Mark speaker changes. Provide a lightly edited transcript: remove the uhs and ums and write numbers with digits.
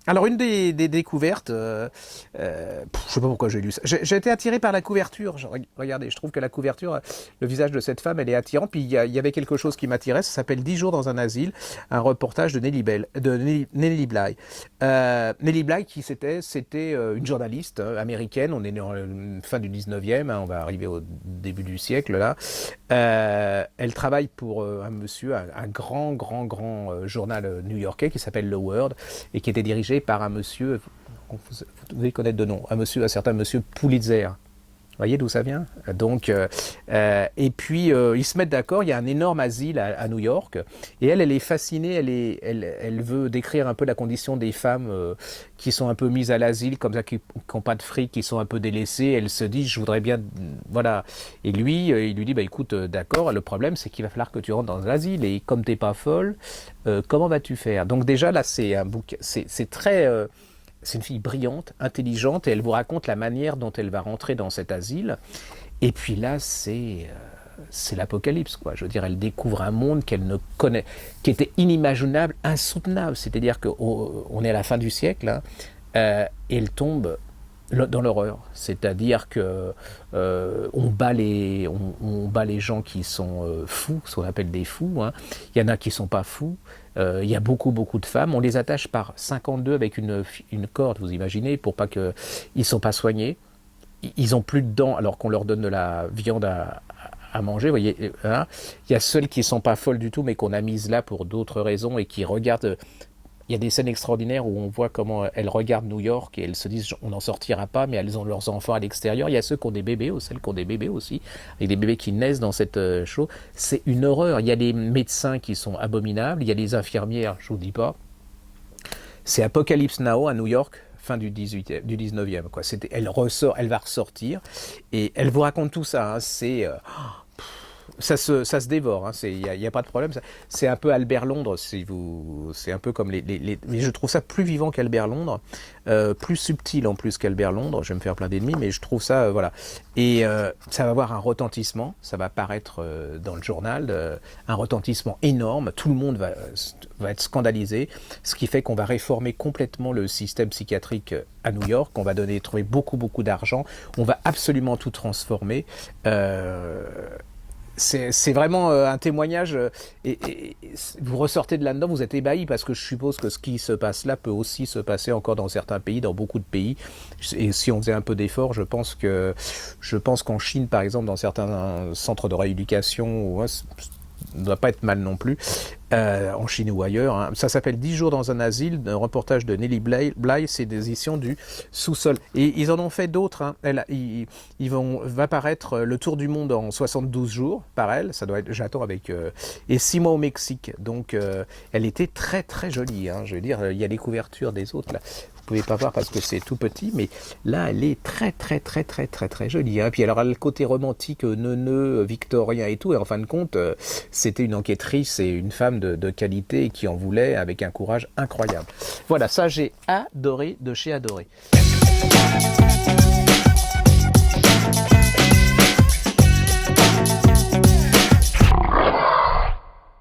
Speaker 1: Alors, une des découvertes, je sais pas pourquoi j'ai lu ça. J'ai été attiré par la couverture. Regardez, je trouve que la couverture, le visage de cette femme, elle est attirante. Puis il y avait quelque chose qui m'attirait. Ça s'appelle 10 jours dans un asile, un reportage de Nellie Bly. Nellie Bly, c'était une journaliste américaine. On est dans la fin du 19e, hein, on va arriver au début du siècle là. Elle travaille pour un monsieur, un grand journal new-yorkais qui s'appelle Le World et qui était dirigé par un monsieur, vous devez connaître de nom, un certain monsieur Pulitzer. Vous voyez d'où ça vient? Donc, et puis ils se mettent d'accord. Il y a un énorme asile à New York, et elle est fascinée. Elle veut décrire un peu la condition des femmes qui sont un peu mises à l'asile, comme ça, qui n'ont pas de fric, qui sont un peu délaissées. Elle se dit, je voudrais bien, voilà. Et lui, il lui dit, bah écoute, d'accord. Le problème, c'est qu'il va falloir que tu rentres dans l'asile, et comme t'es pas folle, comment vas-tu faire? Donc déjà là, c'est un bouquin, c'est très c'est une fille brillante, intelligente, et elle vous raconte la manière dont elle va rentrer dans cet asile. Et puis là, c'est l'apocalypse, quoi. Je veux dire, elle découvre un monde qu'elle ne connaît, qui était inimaginable, insoutenable. C'est-à-dire qu'on est à la fin du siècle, hein, et elle tombe dans l'horreur. C'est-à-dire que on bat les gens qui sont fous, ce qu'on appelle des fous, hein. Il y en a qui sont pas fous. Il y a beaucoup de femmes. On les attache par 52 avec une corde, vous imaginez, pour pas que ils sont pas soignés. Ils ont plus de dents alors qu'on leur donne de la viande à manger. Vous voyez, hein. Il y a celles qui sont pas folles du tout, mais qu'on a mises là pour d'autres raisons et qui regardent. Il y a des scènes extraordinaires où on voit comment elles regardent New York et elles se disent on n'en sortira pas, mais elles ont leurs enfants à l'extérieur. Il y a ceux qui ont des bébés, ou celles qui ont des bébés aussi, avec des bébés qui naissent dans cette chose. C'est une horreur. Il y a les médecins qui sont abominables, il y a les infirmières, je vous dis pas. C'est Apocalypse Now à New York, fin du 19e. Quoi. Elle va ressortir et elle vous raconte tout ça. Hein. Ça se dévore, hein, y a pas de problème. C'est un peu Albert Londres, c'est un peu comme mais je trouve ça plus vivant qu'Albert Londres, plus subtil en plus qu'Albert Londres. Je vais me faire plein d'ennemis, mais je trouve ça, voilà. Et ça va avoir un retentissement, ça va paraître dans le journal, un retentissement énorme. Tout le monde va être scandalisé, ce qui fait qu'on va réformer complètement le système psychiatrique à New York. On va trouver beaucoup d'argent. On va absolument tout transformer. C'est vraiment un témoignage, et vous ressortez de là-dedans, vous êtes ébahi, parce que je suppose que ce qui se passe là peut aussi se passer encore dans certains pays, dans beaucoup de pays, et si on faisait un peu d'effort, je pense qu'en Chine, par exemple, dans certains centres de rééducation, ouais, ça ne doit pas être mal non plus, en Chine ou ailleurs. Hein. Ça s'appelle 10 jours dans un asile, un reportage de Nellie Bly, c'est des éditions du Sous-sol. Et ils en ont fait d'autres. Hein. Va paraître Le Tour du Monde en 72 jours, par elle, ça doit être, j'attends avec... et 6 mois au Mexique. Donc elle était très jolie. Hein. Je veux dire, il y a les couvertures des autres là. Vous pouvez pas voir parce que c'est tout petit, mais là elle est très jolie. Hein. Puis alors elle a le côté romantique, neuneux, victorien et tout, et en fin de compte, c'était une enquêtrice et une femme de qualité qui en voulait avec un courage incroyable. Voilà, ça j'ai adoré de chez adoré.